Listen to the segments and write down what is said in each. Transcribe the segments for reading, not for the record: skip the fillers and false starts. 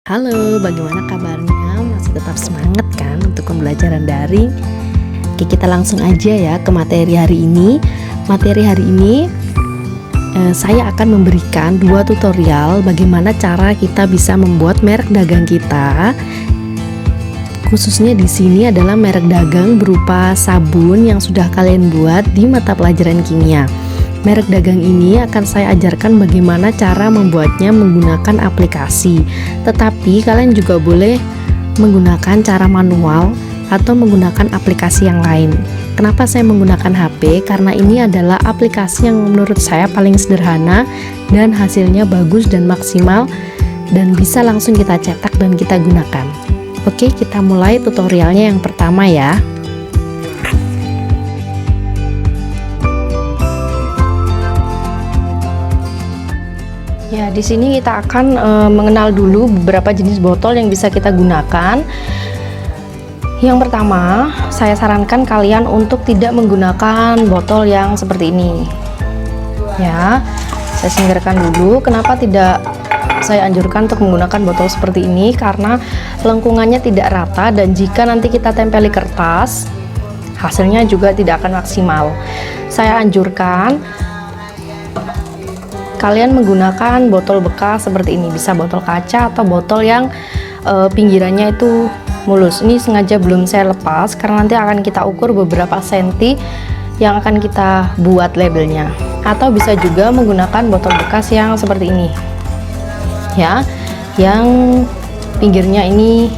Halo, bagaimana kabarnya? Masih tetap semangat kan untuk pembelajaran daring? Oke, kita langsung aja ya ke materi hari ini. Materi hari ini saya akan memberikan 2 tutorial bagaimana cara kita bisa membuat merek dagang kita. Khususnya di sini adalah merek dagang berupa sabun yang sudah kalian buat di mata pelajaran kimia. Merek dagang ini akan saya ajarkan bagaimana cara membuatnya menggunakan aplikasi. Tetapi kalian juga boleh menggunakan cara manual atau menggunakan aplikasi yang lain. Kenapa saya menggunakan HP? Karena ini adalah aplikasi yang menurut saya paling sederhana dan hasilnya bagus dan maksimal dan bisa langsung kita cetak dan kita gunakan. Oke, kita mulai tutorialnya yang pertama ya. Ya, di sini kita akan mengenal dulu beberapa jenis botol yang bisa kita gunakan. Yang pertama, saya sarankan kalian untuk tidak menggunakan botol yang seperti ini. Ya, saya singkirkan dulu. Kenapa tidak saya anjurkan untuk menggunakan botol seperti ini? Karena lengkungannya tidak rata dan jika nanti kita tempeli kertas, hasilnya juga tidak akan maksimal. Saya anjurkan kalian menggunakan botol bekas seperti ini, bisa botol kaca atau botol yang pinggirannya itu mulus. Ini sengaja belum saya lepas karena nanti akan kita ukur beberapa senti yang akan kita buat labelnya. Atau bisa juga menggunakan botol bekas yang seperti ini ya, yang pinggirnya ini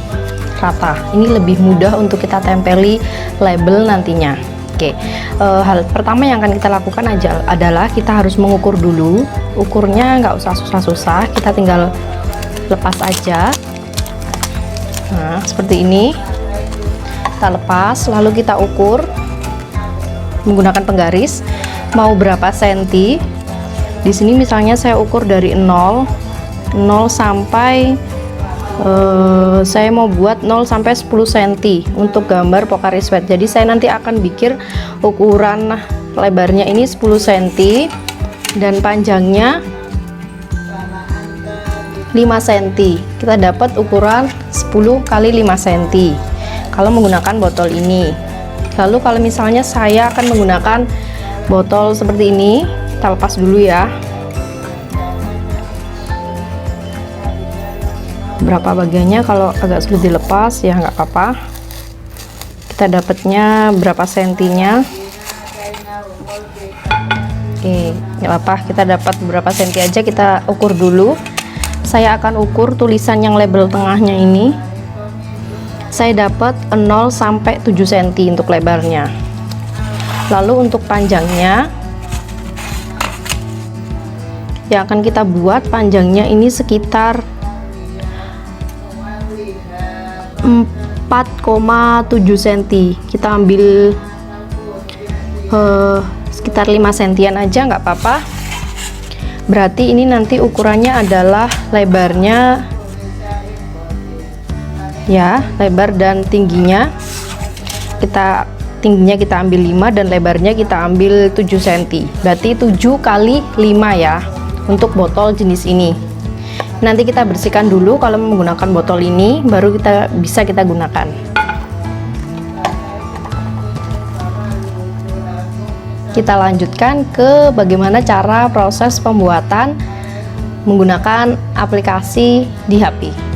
rata. Ini lebih mudah untuk kita tempeli label nantinya. Oke, hal pertama yang akan kita lakukan adalah kita harus mengukur dulu. Ukurnya nggak usah susah-susah, kita tinggal lepas aja. Nah, seperti ini. Kita lepas, lalu kita ukur menggunakan penggaris. Mau berapa senti? Di sini misalnya saya ukur dari 0 sampai saya mau buat 0 sampai 10 cm untuk gambar Pocari Sweat. Jadi saya nanti akan bikin ukuran lebarnya ini 10 cm dan panjangnya 5 cm. Kita dapat ukuran 10 kali 5 cm kalau menggunakan botol ini. Lalu kalau misalnya saya akan menggunakan botol seperti ini, kita lepas dulu ya. Berapa bagiannya, kalau agak sulit dilepas ya nggak apa-apa. Kita dapatnya berapa sentinya. Oke, nggak apa-apa, kita dapat berapa senti aja, kita ukur dulu. Saya akan ukur tulisan yang label tengahnya ini. Saya dapat 0 sampai 7 cm untuk lebarnya. Lalu untuk panjangnya yang akan kita buat, panjangnya ini sekitar 4,7 cm. Kita ambil sekitar 5 sentian aja nggak apa-apa. Berarti ini nanti ukurannya adalah lebarnya ya, lebar dan tingginya. Tingginya kita ambil 5 dan lebarnya kita ambil 7 cm. Berarti 7 kali 5 ya untuk botol jenis ini. Nanti kita bersihkan dulu kalau menggunakan botol ini, baru bisa kita gunakan. Kita lanjutkan ke bagaimana cara proses pembuatan menggunakan aplikasi di HP.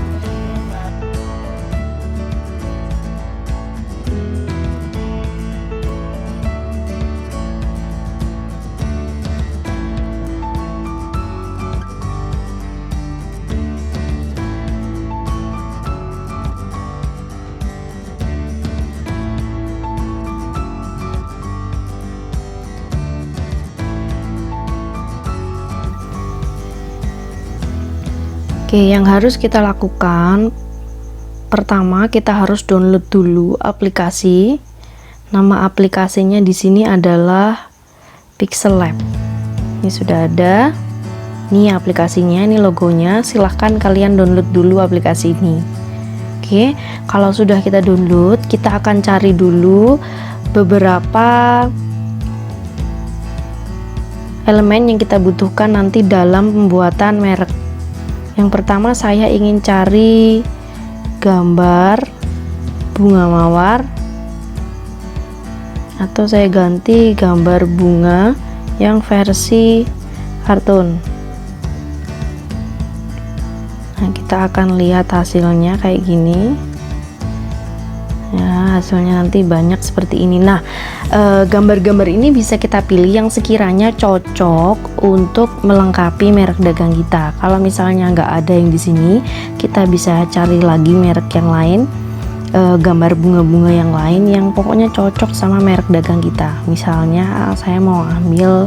Oke, yang harus kita lakukan pertama, kita harus download dulu aplikasi. Nama aplikasinya di sini adalah Pixel Lab. Ini sudah ada. Ini aplikasinya, ini logonya. Silahkan kalian download dulu aplikasi ini. Oke, kalau sudah kita download, kita akan cari dulu beberapa elemen yang kita butuhkan nanti dalam pembuatan merek Yang pertama saya ingin cari gambar bunga mawar, atau saya ganti gambar bunga yang versi kartun. Nah, kita akan lihat hasilnya kayak gini ya, hasilnya nanti banyak seperti ini. Nah, gambar-gambar ini bisa kita pilih yang sekiranya cocok untuk melengkapi merek dagang kita. Kalau misalnya nggak ada yang di sini, kita bisa cari lagi merek yang lain, gambar bunga-bunga yang lain yang pokoknya cocok sama merek dagang kita. Misalnya saya mau ambil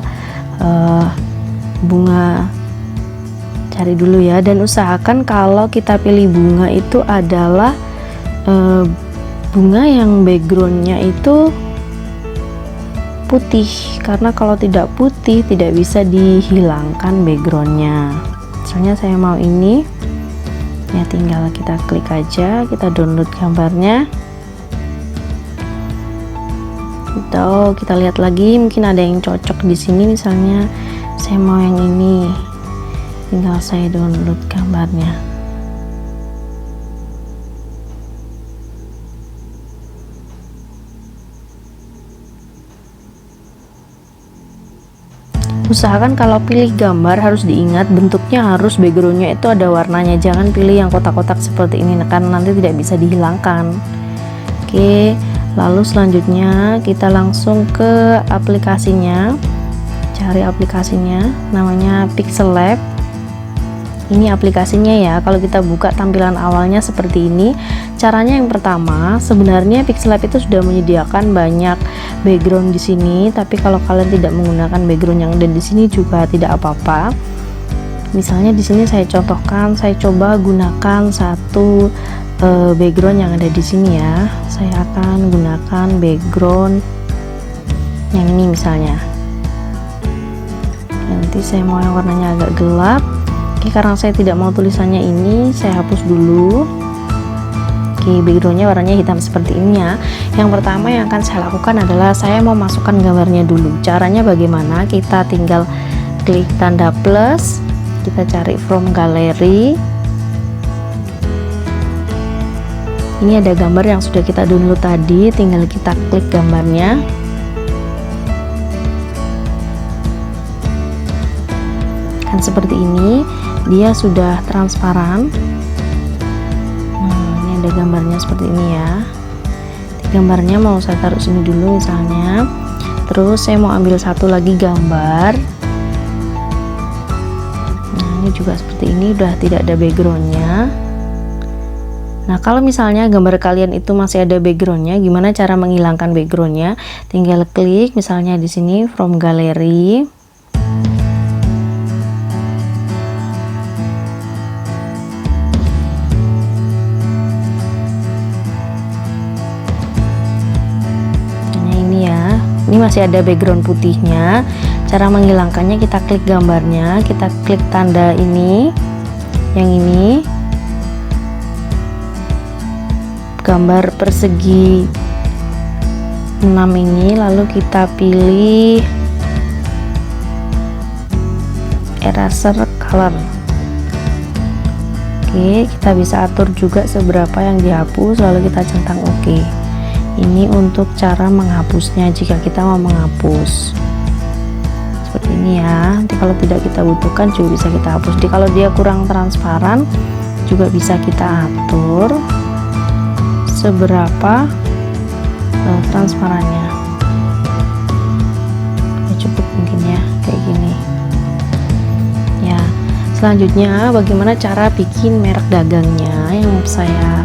bunga, cari dulu ya, dan usahakan kalau kita pilih bunga itu adalah bunga yang backgroundnya itu putih, karena kalau tidak putih tidak bisa dihilangkan backgroundnya. Misalnya saya mau ini ya, tinggal kita klik aja, kita download gambarnya. Atau kita lihat lagi, mungkin ada yang cocok di sini. Misalnya saya mau yang ini, tinggal saya download gambarnya. Usahakan kalau pilih gambar harus diingat bentuknya harus backgroundnya itu ada warnanya, jangan pilih yang kotak-kotak seperti ini karena nanti tidak bisa dihilangkan. Oke, lalu selanjutnya kita langsung ke aplikasinya, cari aplikasinya, namanya Pixel Lab. Ini aplikasinya ya. Kalau kita buka tampilan awalnya seperti ini. Caranya yang pertama, sebenarnya Pixel Lab itu sudah menyediakan banyak background di sini, tapi kalau kalian tidak menggunakan background yang ada di sini juga tidak apa-apa. Misalnya di sini saya contohkan, saya coba gunakan satu background yang ada di sini ya. Saya akan gunakan background yang ini misalnya. Nanti saya mau yang warnanya agak gelap. Oke, karena saya tidak mau tulisannya ini, saya hapus dulu. Oke, backgroundnya warnanya hitam seperti ini ya. Yang pertama yang akan saya lakukan adalah saya mau masukkan gambarnya dulu. Caranya bagaimana? Kita tinggal klik tanda plus, kita cari from gallery. Ini ada gambar yang sudah kita download tadi, tinggal kita klik gambarnya. Kan seperti ini, dia sudah transparan. Nah, ini ada gambarnya seperti ini ya. Gambarnya mau saya taruh sini dulu misalnya. Terus saya mau ambil satu lagi gambar. Nah, ini juga seperti ini, udah tidak ada backgroundnya. Nah, kalau misalnya gambar kalian itu masih ada backgroundnya, gimana cara menghilangkan backgroundnya? Tinggal klik misalnya di sini from gallery. Ini masih ada background putihnya. Cara menghilangkannya, kita klik gambarnya, kita klik tanda ini, yang ini, gambar persegi 6 ini, lalu kita pilih eraser color. Oke, kita bisa atur juga seberapa yang dihapus, lalu kita centang OK. Ini untuk cara menghapusnya jika kita mau menghapus seperti ini ya. Nanti kalau tidak kita butuhkan juga bisa kita hapus. Jadi kalau dia kurang transparan juga bisa kita atur seberapa transparannya. Ya, cukup mungkin ya kayak gini ya. Selanjutnya bagaimana cara bikin merek dagangnya yang saya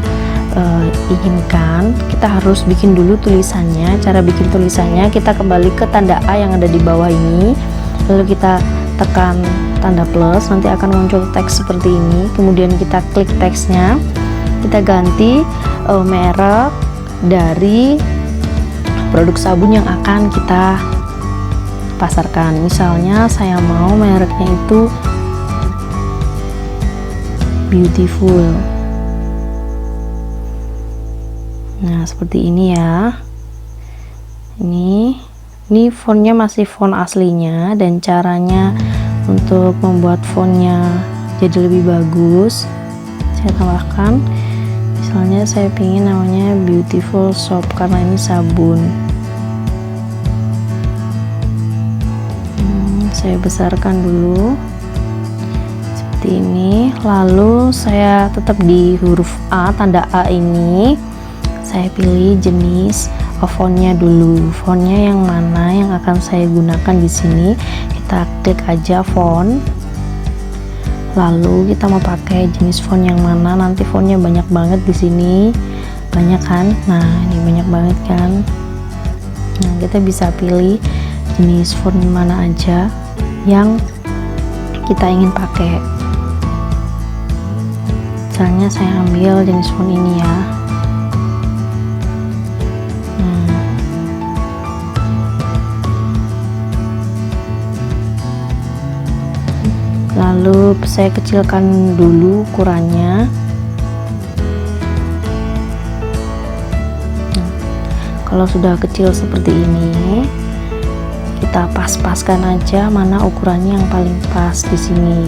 inginkan. Kita harus bikin dulu tulisannya. Cara bikin tulisannya, kita kembali ke tanda A yang ada di bawah ini, lalu kita tekan tanda plus, nanti akan muncul teks seperti ini. Kemudian kita klik teksnya, kita ganti merek dari produk sabun yang akan kita pasarkan. Misalnya saya mau mereknya itu Beautiful. Nah, seperti ini ya. Ini fontnya masih font aslinya, dan caranya untuk membuat fontnya jadi lebih bagus, saya tambahkan. Misalnya saya ingin namanya Beautiful Soap karena ini sabun. Saya besarkan dulu seperti ini. Lalu saya tetap di huruf A, tanda A ini. Saya pilih jenis fontnya dulu. Fontnya yang mana yang akan saya gunakan di sini? Kita klik aja font. Lalu kita mau pakai jenis font yang mana? Nanti fontnya banyak banget di sini, banyak kan? Nah, ini banyak banget kan? Nah, kita bisa pilih jenis font mana aja yang kita ingin pakai. Misalnya saya ambil jenis font ini ya. Lalu saya kecilkan dulu ukurannya. Kalau sudah kecil seperti ini, kita pas-paskan aja mana ukurannya yang paling pas di sini.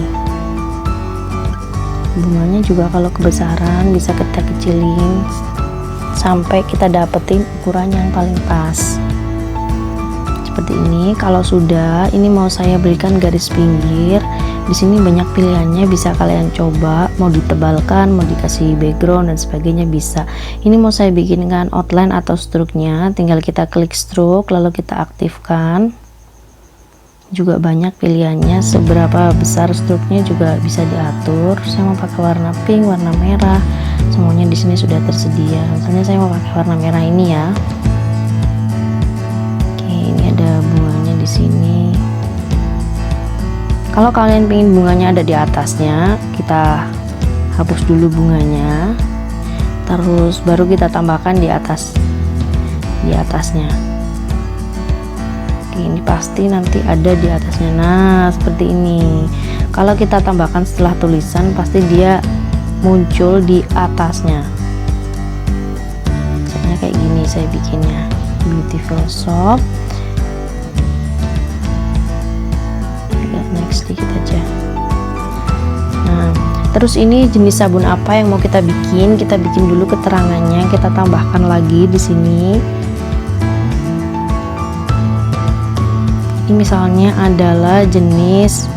Bunganya juga kalau kebesaran bisa kita kecilin sampai kita dapetin ukuran yang paling pas. Seperti ini. Kalau sudah, ini mau saya berikan garis pinggir. Di sini banyak pilihannya, bisa kalian coba mau ditebalkan, mau dikasih background dan sebagainya bisa. Ini mau saya bikinkan outline atau struknya, tinggal kita klik stroke lalu kita aktifkan. Juga banyak pilihannya, seberapa besar struknya juga bisa diatur. Saya mau pakai warna pink, warna merah, semuanya di sini sudah tersedia. Misalnya saya mau pakai warna merah ini ya. Oke, ini ada bunganya di sini. Kalau kalian pengen bunganya ada di atasnya, kita hapus dulu bunganya, terus baru kita tambahkan di atasnya. Oke, ini pasti nanti ada di atasnya. Nah, seperti ini. Kalau kita tambahkan setelah tulisan, pasti dia muncul di atasnya. Misalnya kayak gini saya bikinnya, Beautiful Soap. Next sedikit aja. Nah, terus ini jenis sabun apa yang mau kita bikin? Kita bikin dulu keterangannya, kita tambahkan lagi di sini. Ini misalnya adalah jenis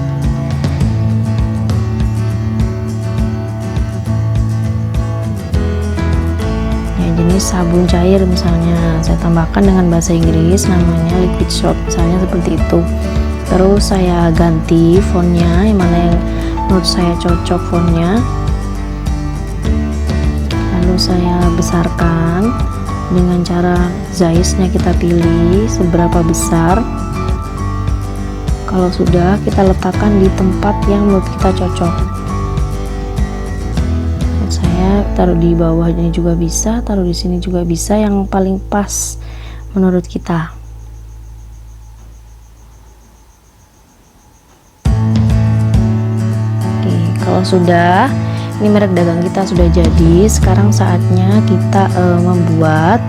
sabun cair, misalnya saya tambahkan dengan bahasa Inggris namanya liquid soap, misalnya seperti itu. Terus saya ganti fontnya yang mana yang menurut saya cocok fontnya, lalu saya besarkan dengan cara size-nya kita pilih seberapa besar. Kalau sudah, kita letakkan di tempat yang menurut kita cocok. Saya taruh di bawahnya juga bisa, taruh di sini juga bisa, yang paling pas menurut kita. Oke, kalau sudah, ini merek dagang kita sudah jadi. Sekarang saatnya kita membuat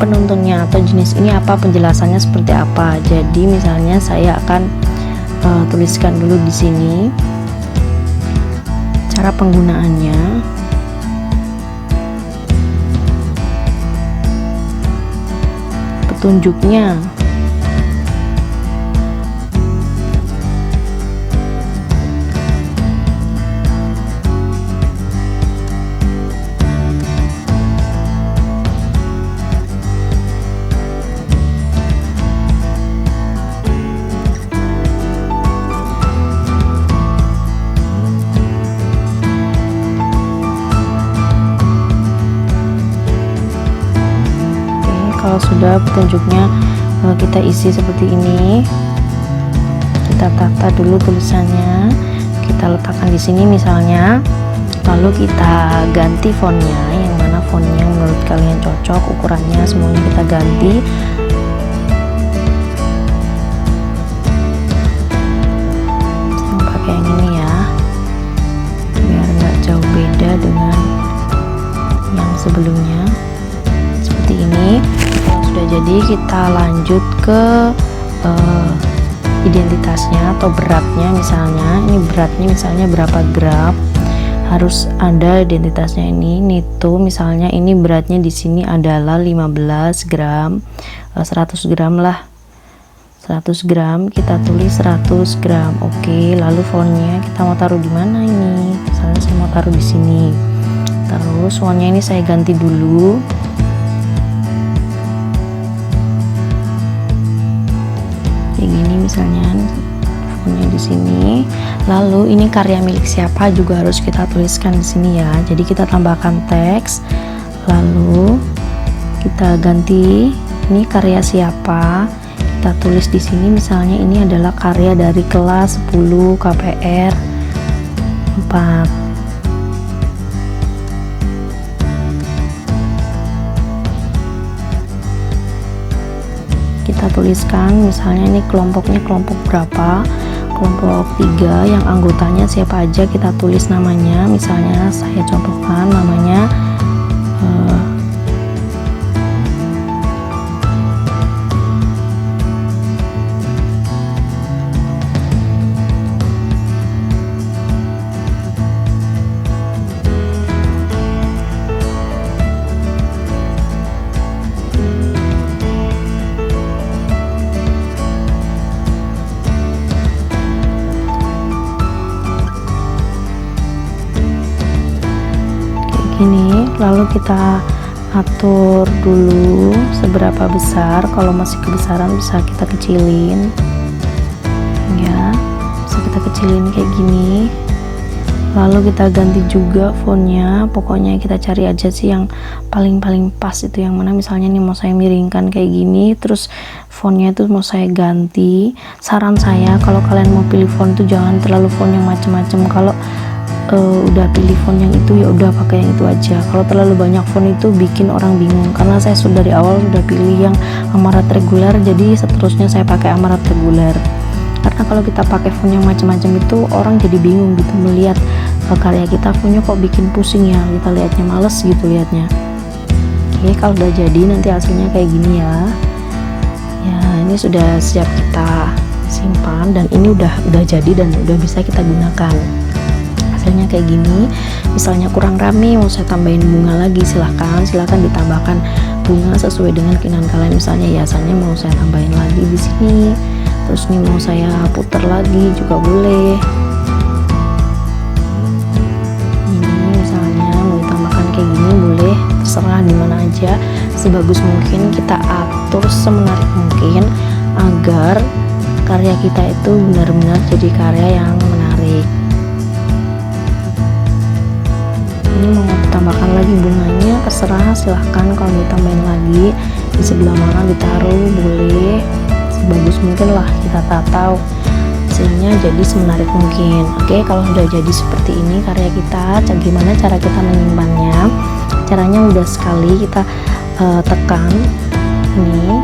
penuntunnya atau jenis ini apa, penjelasannya seperti apa. Jadi misalnya saya akan tuliskan dulu di sini cara penggunaannya. Petunjuknya. Kalau sudah petunjuknya kita isi seperti ini, kita tata dulu tulisannya, kita letakkan di sini misalnya, lalu kita ganti fontnya, yang mana fontnya menurut kalian cocok, ukurannya semuanya kita ganti. Saya pakai yang ini ya, biar nggak jauh beda dengan yang sebelumnya. Seperti ini. Sudah jadi, kita lanjut ke identitasnya atau beratnya, misalnya ini beratnya misalnya berapa gram, harus ada identitasnya. Ini nito misalnya ini beratnya di sini adalah 15 gram, 100 gram lah, 100 gram kita tulis 100 gram. Oke, lalu fontnya kita mau taruh di mana ini? Misalnya saya mau taruh di sini. Terus fontnya ini saya ganti dulu. Kayak gini misalnya fontnya di sini. Lalu ini karya milik siapa juga harus kita tuliskan di sini ya. Jadi kita tambahkan teks. Lalu kita ganti ini karya siapa. Kita tulis di sini misalnya ini adalah karya dari kelas 10 KPR 4. Kita tuliskan misalnya ini kelompoknya kelompok berapa, kelompok 3 yang anggotanya siapa aja, kita tulis namanya. Misalnya saya contohkan namanya ini. Lalu kita atur dulu seberapa besar. Kalau masih kebesaran bisa kita kecilin ya, bisa kita kecilin kayak gini. Lalu kita ganti juga fontnya. Pokoknya kita cari aja sih yang paling pas itu yang mana. Misalnya ini mau saya miringkan kayak gini, terus fontnya itu mau saya ganti. Saran saya kalau kalian mau pilih font tuh jangan terlalu font yang macem-macem. Kalau udah pilih font yang itu ya udah pakai yang itu aja. Kalau terlalu banyak font itu bikin orang bingung, karena saya sudah dari awal sudah pilih yang amarat reguler, jadi seterusnya saya pakai amarat reguler. Karena kalau kita pakai font yang macam-macam itu orang jadi bingung gitu melihat karya kita, fontnya kok bikin pusing ya, kita lihatnya males gitu lihatnya. Oke, kalau udah jadi nanti hasilnya kayak gini ya. Ya, ini sudah siap kita simpan dan ini udah jadi dan udah bisa kita gunakan. Hasilnya kayak gini. Misalnya kurang rame mau saya tambahin bunga lagi, silahkan ditambahkan bunga sesuai dengan keinginan kalian. Misalnya hiasannya mau saya tambahin lagi di sini, terus nih mau saya putar lagi juga boleh. Ini misalnya mau ditambahkan kayak gini boleh, terserah dimana aja. Sebagus mungkin kita atur semenarik mungkin agar karya kita itu benar-benar jadi karya yang menarik. Ini mau tambahkan lagi bunganya terserah, silahkan. Kalau ditambahin lagi di sebelah mana ditaruh boleh, sebagus mungkin lah kita tata hasilnya jadi semenarik mungkin. Oke, kalau sudah jadi seperti ini karya kita, gimana cara kita menyimpannya? Caranya mudah sekali. Kita tekan ini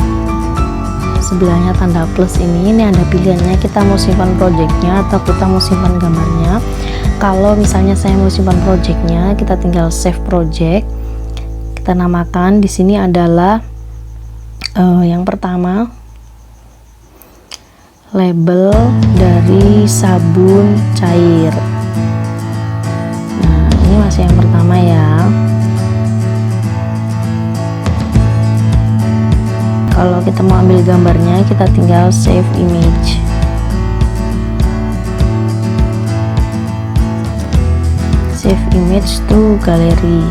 sebelahnya tanda plus ini ada pilihannya, kita mau simpan projectnya atau kita mau simpan gambarnya. Kalau misalnya saya mau simpan projectnya, kita tinggal save project, kita namakan di sini adalah yang pertama label dari sabun cair. Nah, ini masih yang pertama ya. Kalau kita mau ambil gambarnya, kita tinggal save image. Save image to gallery.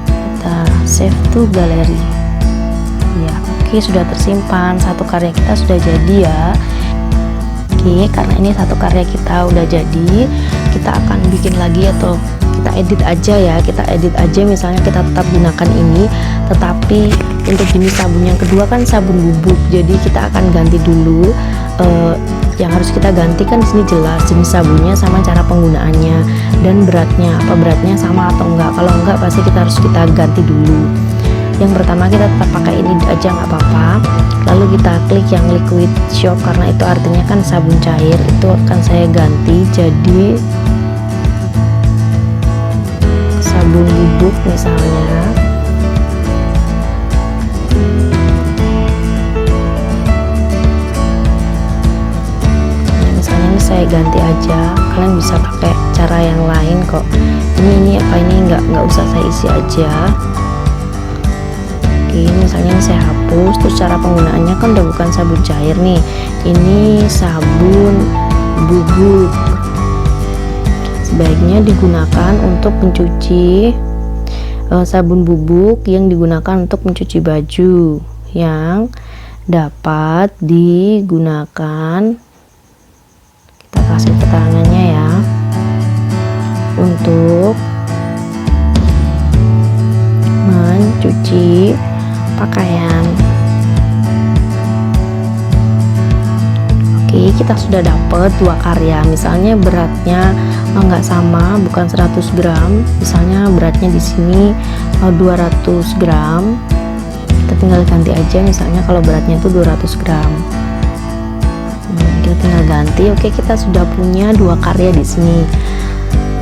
Kita save to gallery. Ya, oke, sudah tersimpan. Satu karya kita sudah jadi ya. Oke, karena ini satu karya kita udah jadi, kita akan bikin lagi atau kita edit aja ya. Kita edit aja, misalnya kita tetap gunakan ini, tetapi untuk jenis sabun yang kedua kan sabun bubuk, jadi kita akan ganti dulu. Yang harus kita ganti kan di sini jelas jenis sabunnya sama cara penggunaannya dan beratnya, apa beratnya sama atau enggak. Kalau enggak pasti kita harus ganti dulu. Yang pertama kita tetap pakai ini aja nggak apa-apa. Lalu kita klik yang liquid shop karena itu artinya kan sabun cair, itu akan saya ganti jadi sabun bubuk misalnya. aja, kalian bisa pakai cara yang lain kok. Ini apa ini nggak usah saya isi aja. Oke, misalnya ini saya hapus. Terus cara penggunaannya kan udah bukan sabun cair nih, ini sabun bubuk. Sebaiknya digunakan untuk mencuci, sabun bubuk yang digunakan untuk mencuci baju yang dapat digunakan, kita kasih keterangannya ya, untuk mencuci pakaian. Oke, kita sudah dapat 2 karya. Misalnya beratnya nggak sama, bukan 100 gram, misalnya beratnya di sini 200 gram, kita tinggal ganti aja, misalnya kalau beratnya itu 200 gram. Kita tinggal ganti. Oke, kita sudah punya 2 karya di sini.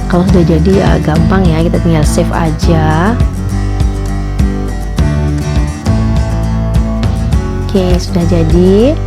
Kalau sudah jadi ya gampang ya, kita tinggal save aja. Oke, sudah jadi.